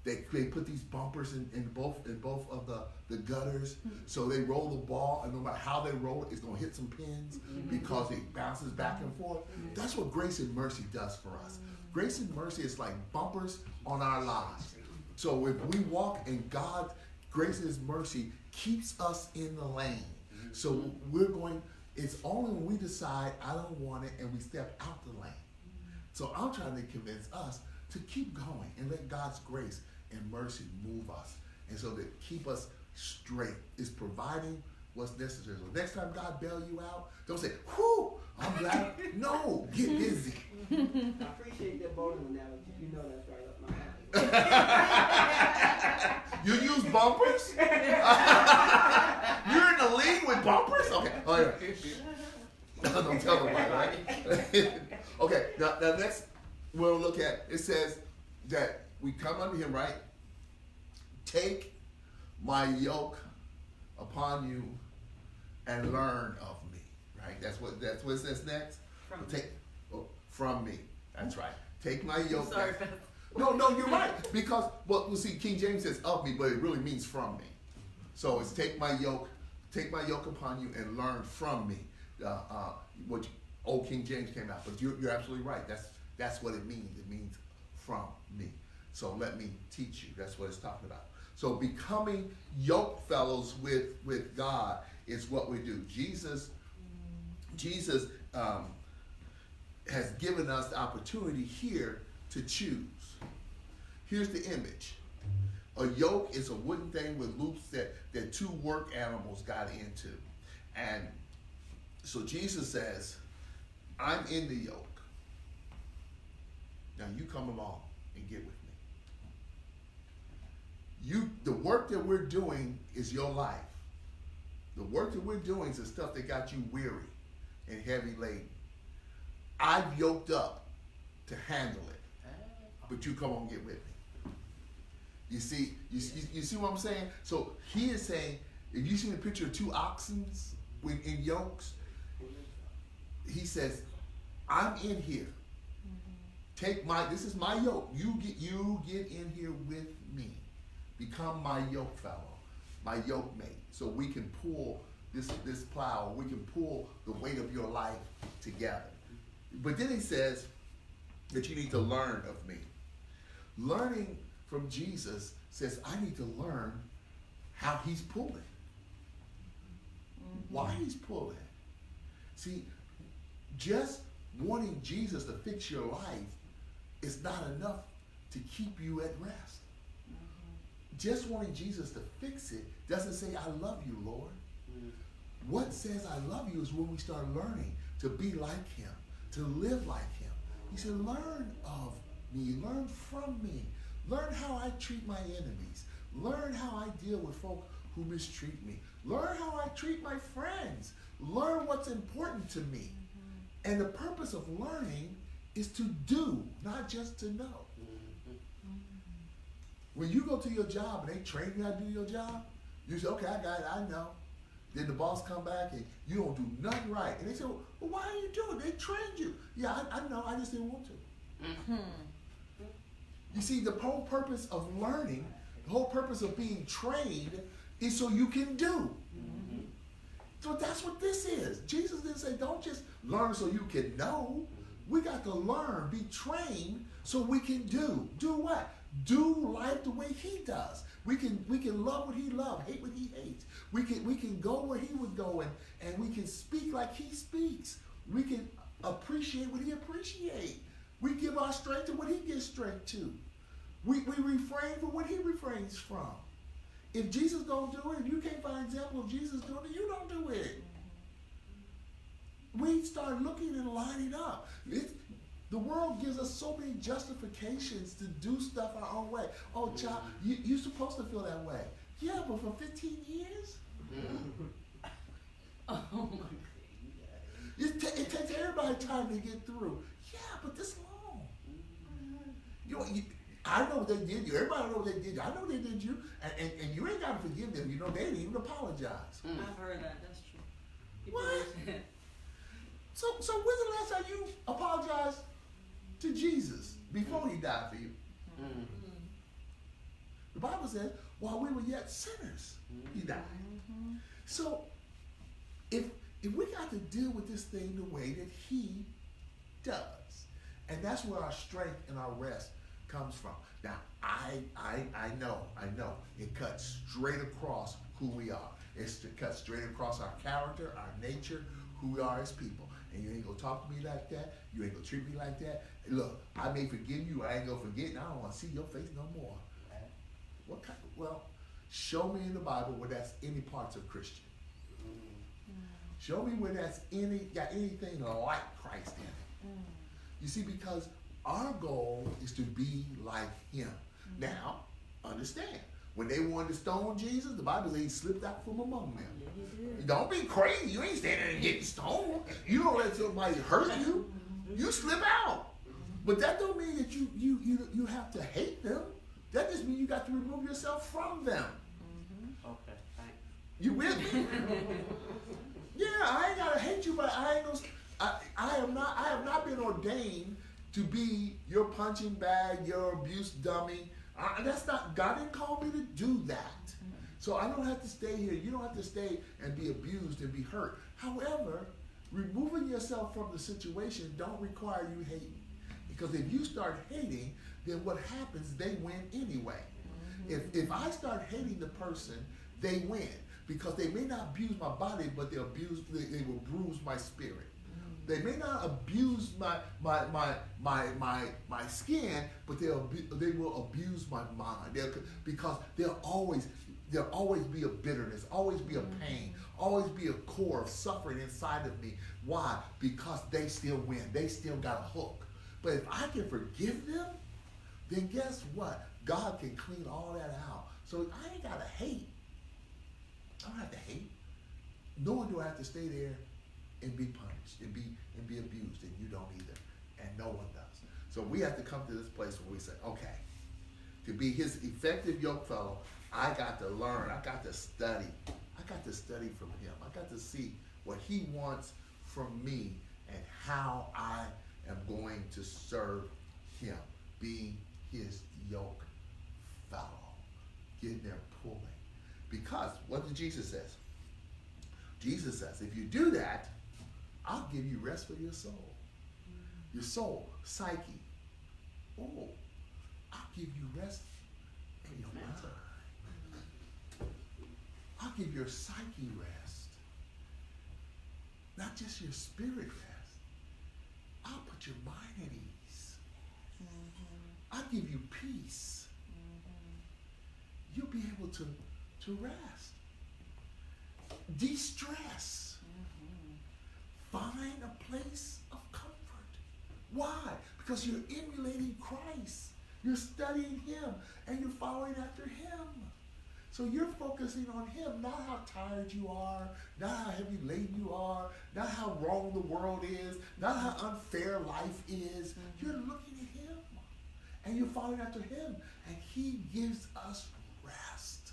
They put these bumpers in both of the gutters, so they roll the ball, and no matter how they roll it, it's gonna hit some pins because it bounces back and forth. That's what grace and mercy does for us. Grace and mercy is like bumpers on our lives. So if we walk in God's grace and his mercy keeps us in the lane. So it's only when we decide I don't want it and we step out the lane. So I'm trying to convince us to keep going and let God's grace and mercy move us. And so that keep us straight is providing what's necessary. So next time God bail you out, don't say, whew, I'm glad. No, get busy. I appreciate that bowling analogy. You know that's right up my alley. You use bumpers? You're in the league with bumpers? Okay. Oh, yeah. Don't tell them right? Okay, now next we'll look at, it says that we come unto him, right? Take my yoke upon you and learn of me, right? That's what it says next. From me. That's right. Take my yoke. Sorry, No, you're right. Because, well, see, King James says of me, but it really means from me. So it's take my yoke upon you and learn from me. What old King James came out, but you're absolutely right. That's what it means. It means from me. So let me teach you. That's what it's talking about. So becoming yoke fellows with God is what we do. Jesus has given us the opportunity here to choose. Here's the image. A yoke is a wooden thing with loops that two work animals got into. And so Jesus says, I'm in the yoke. Now you come along and get with me. The work that we're doing is your life. The work that we're doing is the stuff that got you weary and heavy laden. I've yoked up to handle it, but you come on and get with me. You see what I'm saying? So he is saying, if you see the picture of two oxen in yokes, he says, I'm in here. This is my yoke. You get in here with me. Become my yoke fellow, my yoke mate. So we can pull this plow, we can pull the weight of your life together. But then he says that you need to learn of me. Learning from Jesus says, I need to learn how he's pulling. Why he's pulling. See, just wanting Jesus to fix your life is not enough to keep you at rest. Just wanting Jesus to fix it doesn't say, I love you, Lord. What says I love you is when we start learning to be like him, to live like him. He said, learn of me, learn from me, learn how I treat my enemies, learn how I deal with folk who mistreat me, learn how I treat my friends, learn what's important to me. And the purpose of learning is to do, not just to know. When you go to your job and they train you how to do your job, you say, okay, I got it, I know. Then the boss come back and you don't do nothing right. And they say, well, why are you doing it? They trained you. Yeah, I know, I just didn't want to. You see, the whole purpose of learning, the whole purpose of being trained is so you can do. So that's what this is. Jesus didn't say, don't just learn so you can know. We got to learn, be trained so we can do. Do what? Do life the way he does. We can love what he loves, hate what he hates. We can go where he would go, and we can speak like he speaks. We can appreciate what he appreciates. We give our strength to what he gives strength to. We refrain from what he refrains from. If Jesus don't do it, and you can't find an example of Jesus doing it, you don't do it. We start looking and lining up. The world gives us so many justifications to do stuff our own way. Oh, child, you're supposed to feel that way. Yeah, but for 15 years? Oh my God. It takes everybody time to get through. Yeah, but this long. I know what they did you. Everybody know what they did you. I know they did you. And you ain't got to forgive them. You know, they didn't even apologize. I've heard that. That's true. People What? always say- So when's the last time you apologized to Jesus before he died for you? The Bible says, while we were yet sinners, he died. So if we got to deal with this thing the way that he does, and that's where our strength and our rest comes from. Now, I know, it cuts straight across who we are. It cuts straight across our character, our nature, who we are as people. And you ain't gonna talk to me like that. You ain't gonna treat me like that. And look, I may forgive you, I ain't gonna forget, and I don't wanna see your face no more. What kind of, well, show me in the Bible where that's any parts of Christian. Show me where that's got anything like Christ in it. You see, because our goal is to be like him. Now, understand, when they wanted to stone Jesus, the Bible says he slipped out from among them. Don't be crazy. You ain't standing there getting stoned. You don't let somebody hurt you. You slip out. But that don't mean that you have to hate them. That just means you got to remove yourself from them. Okay, thanks. You with me? Yeah, I ain't gotta hate you, but I ain't gonna. I have not been ordained to be your punching bag, your abuse dummy. That's not. God didn't call me to do that. So I don't have to stay here. You don't have to stay and be abused and be hurt. However, removing yourself from the situation don't require you hating. Because if you start hating, then what happens, they win anyway. If I start hating the person, they win. Because they may not abuse my body, but they will bruise my spirit. They may not abuse my skin, but they will abuse my mind. Because there'll always be a bitterness, always be a pain, always be a core of suffering inside of me. Why? Because they still win. They still got a hook. But if I can forgive them, then guess what? God can clean all that out. So I ain't gotta hate. I don't have to hate. Nor do I have to stay there and be punished and be abused, and you don't either. And no one does. So we have to come to this place where we say, okay, to be his effective yoke fellow, I got to learn. I got to study. I got to study from him. I got to see what he wants from me and how I am going to serve him, being his yoke fellow, getting there pulling. Because what did Jesus say? Jesus says, if you do that, I'll give you rest for your soul. Your soul, psyche. Oh, I'll give you rest for your mind. I'll give your psyche rest. Not just your spirit rest. I'll put your mind at ease. I'll give you peace. You'll be able to rest. De-stress. Find a place of comfort. Why? Because you're emulating Christ. You're studying him and you're following after him. So you're focusing on him, not how tired you are, not how heavy laden you are, not how wrong the world is, not how unfair life is. You're looking at him and you're following after him, and he gives us rest.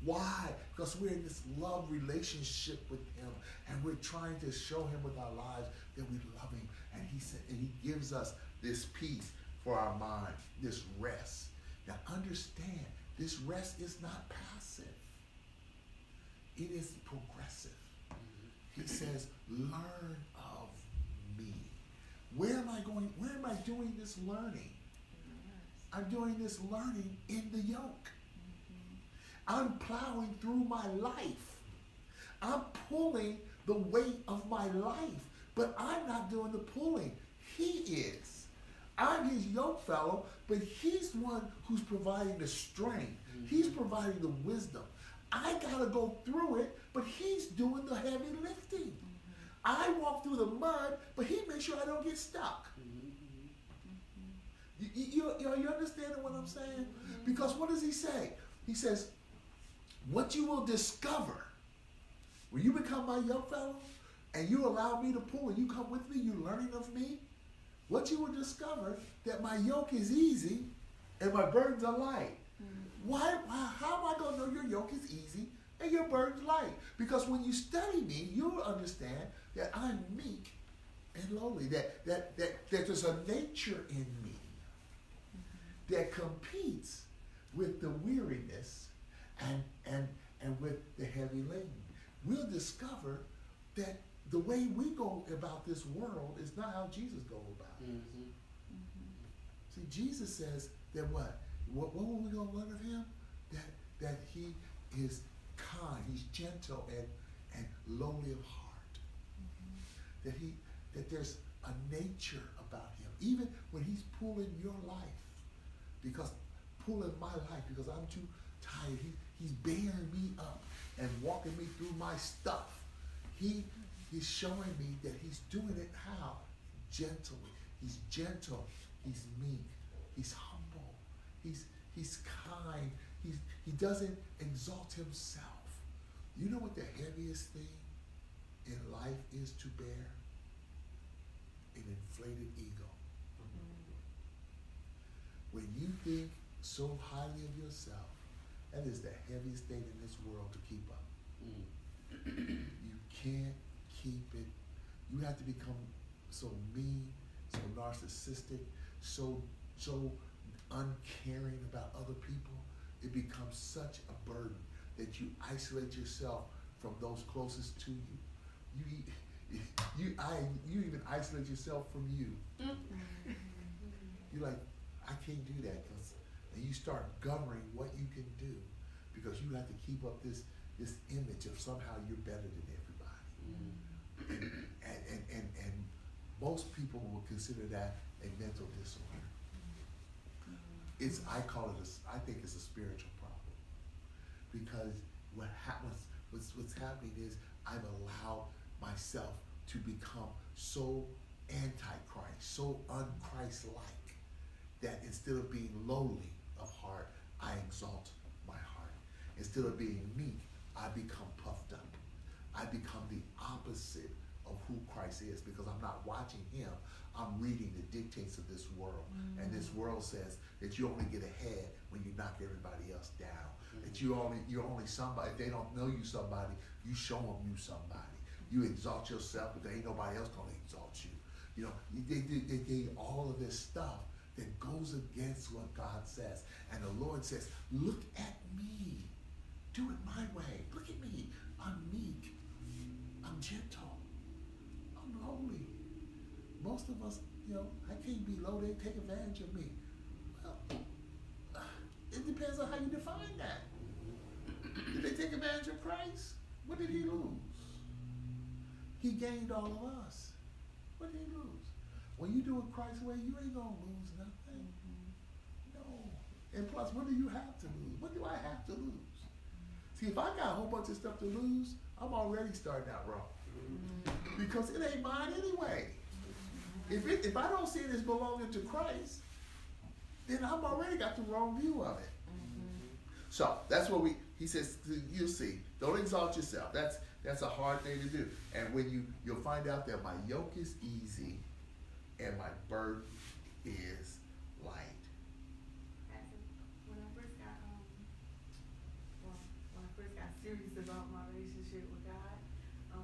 Why? Because we're in this love relationship with him, and we're trying to show him with our lives that we love him, and he gives us this peace for our mind, this rest. Now understand, this rest is not passive. It is progressive. He says, learn of me. Where am I going? Where am I doing this learning? I'm doing this learning in the yoke. I'm plowing through my life. I'm pulling the weight of my life, but I'm not doing the pulling. He is. I'm his yoke fellow, but he's the one who's providing the strength. He's providing the wisdom. I gotta go through it, but he's doing the heavy lifting. I walk through the mud, but he makes sure I don't get stuck. You understand what I'm saying? Because what does he say? He says, what you will discover when you become my yoke fellow and you allow me to pull and you come with me, you're learning of me, what you will discover that my yoke is easy and my burdens are light. How am I going to know your yoke is easy and your burden's light? Because when you study me, you'll understand that I'm meek and lowly, that there's a nature in me that competes with the weariness and with the heavy laden. We'll discover that the way we go about this world is not how Jesus goes about it. See, Jesus says that what were we going to learn of him? That he is kind, he's gentle and lowly of heart. That there's a nature about him, even when he's pulling your life, pulling my life because I'm too tired. He's bearing me up and walking me through my stuff. He's showing me that he's doing it how? Gently. He's gentle. He's meek. He's humble. He's kind. He doesn't exalt himself. You know what the heaviest thing in life is to bear? An inflated ego. When you think so highly of yourself, that is the heaviest thing in this world to keep up. You can't keep it. You have to become so mean, so narcissistic, so uncaring about other people. It becomes such a burden that you isolate yourself from those closest to you. You even isolate yourself from you. You're like, I can't do that, and you start governing what you can do because you have to keep up this image of somehow you're better than everybody. And most people will consider that a mental disorder. I think it's a spiritual problem because what's happening is I've allowed myself to become so anti-Christ, so un-Christ-like, that instead of being lowly of heart, I exalt my heart. Instead of being meek, I become puffed up. I become the opposite of who Christ is because I'm not watching him. I'm reading the dictates of this world. And this world says that you only get ahead when you knock everybody else down. That you're only somebody. If they don't know you somebody, you show them you somebody. You exalt yourself, but there ain't nobody else going to exalt you. You know, they do all of this stuff that goes against what God says. And the Lord says, look at me. Do it my way. Look at me. I'm meek. I'm gentle. I'm lowly. Most of us, I can't be low. They take advantage of me. Well, it depends on how you define that. Did they take advantage of Christ? What did he lose? He gained all of us. What did he lose? When you do it Christ's way, you ain't going to lose nothing. No. And plus, what do you have to lose? What do I have to lose? See, if I got a whole bunch of stuff to lose, I'm already starting out wrong. Because it ain't mine anyway. If I don't see it as belonging to Christ, then I've already got the wrong view of it. So that's what he says, you'll see. Don't exalt yourself. That's a hard thing to do. And when you'll find out that my yoke is easy and my burden is light. When I first got serious about my relationship with God,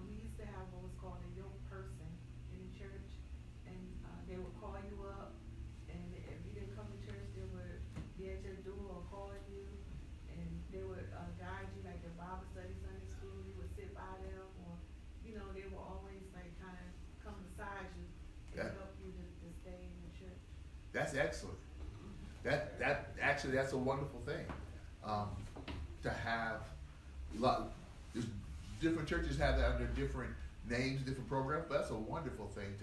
we used to have what was called a yoke person in the church, and they would call you up, and if you didn't come to church, they would be at your door or calling you, and they would guide you like a Bible study, Sunday school. You would sit by them, or they will always like kind of come beside you and help you to stay in the church. That's excellent. That's a wonderful thing. To have different churches have that under different names, different programs, but that's a wonderful thing.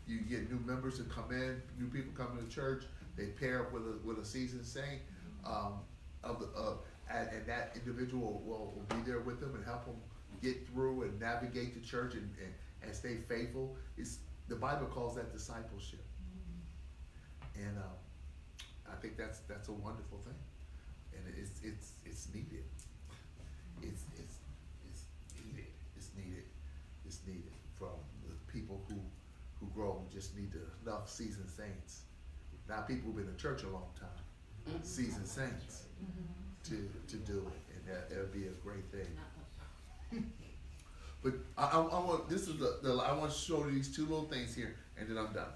You get new members to come in, new people coming to church. They pair up with a seasoned saint, and that individual will be there with them and help them get through and navigate the church and stay faithful. The Bible calls that discipleship, and I think that's a wonderful thing, and it's needed. It's needed. It's needed from the people who grow. We just need enough seasoned saints. Not people who've been in church a long time, seasoned saints to do it, and that'll be a great thing. But I want I want to show you these two little things here, and then I'm done.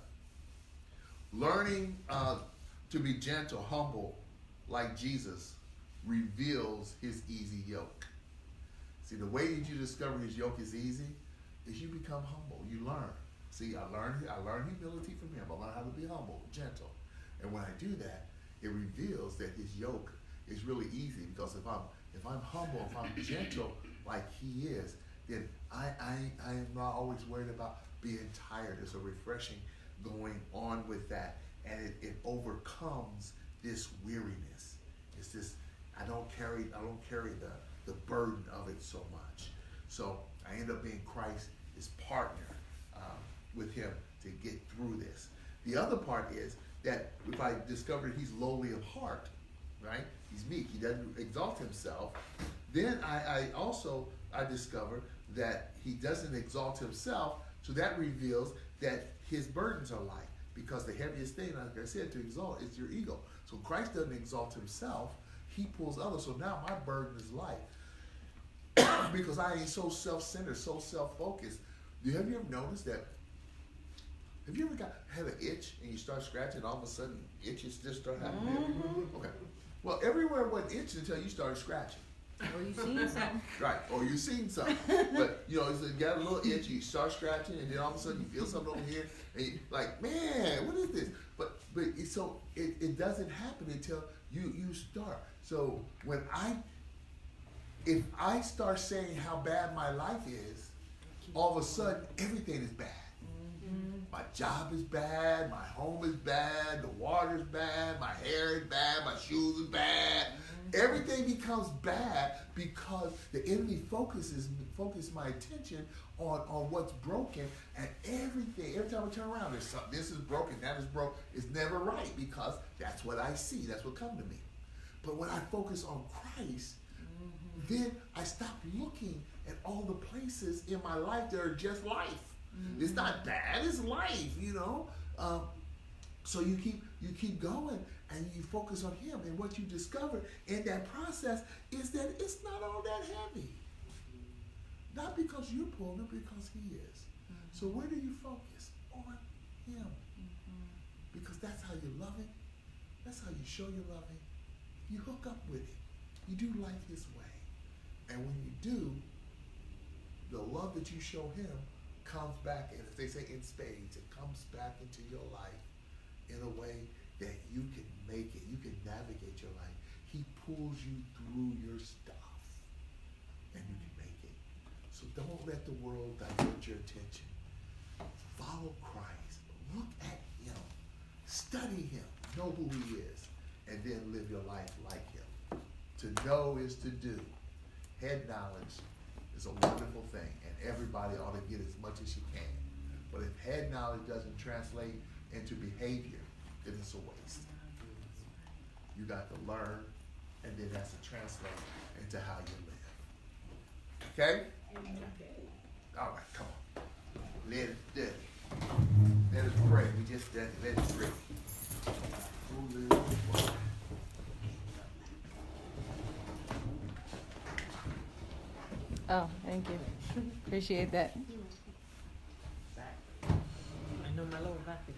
Learning to be gentle, humble, like Jesus, reveals his easy yoke. See, the way that you discover his yoke is easy is you become humble. You learn. See, I learned humility from him. I learned how to be humble, gentle, and when I do that, it reveals that his yoke is really easy, because if I'm humble, if I'm gentle like he is, then I am not always worried about being tired. There's a refreshing going on with that, and it overcomes this weariness. It's this, I don't carry the burden of it so much. So I end up being Christ's partner with him to get through this. The other part is that if I discover he's lowly of heart, right? He's meek. He doesn't exalt himself. Then I discover that he doesn't exalt himself, so that reveals that his burdens are light, because the heaviest thing, like I said, to exalt is your ego. So Christ doesn't exalt himself, he pulls others. So now my burden is light because I ain't so self-centered, so self-focused. Have you ever noticed that? Have you ever had an itch and you start scratching, and all of a sudden itches just start happening? Okay. Well, everywhere wasn't itching until you started scratching. Or you seen something. Right, or you've seen something. But, you got a little itch, you start scratching, and then all of a sudden you feel something over here, and you're like, man, what is this? But it doesn't happen until you start. So if I start saying how bad my life is, all of a sudden everything is bad. My job is bad, my home is bad, the water's bad, my hair is bad, my shoes are bad. Everything becomes bad because the enemy focuses my attention on what's broken, and every time I turn around, there's something. This is broken, that is broken. It's never right, because that's what I see, that's what comes to me. But when I focus on Christ, then I stop looking at all the places in my life that are just life. It's not bad, it's life, so you keep going, and you focus on him, and what you discover in that process is that it's not all that heavy. Not because you're pulling it, because he is. So where do you focus? On him. Because that's how you love him. That's how you show you love him. You hook up with him. You do life his way. And when you do, the love that you show him comes back, and as they say, in spades. It comes back into your life in a way that you can make it. You can navigate your life. He pulls you through your stuff, and you can make it. So don't let the world divert your attention. Follow Christ. Look at him. Study him. Know who he is, and then live your life like him. To know is to do. Head knowledge is a wonderful thing, and everybody ought to get as much as you can. But if head knowledge doesn't translate into behavior, then it's a waste. You got to learn, and then that's to translate into how you live. Okay? All right, come on. Let it do it. Let us pray. We just done it. Let it pray. Who lives with what? Oh, thank you. Appreciate that. I know my lower back is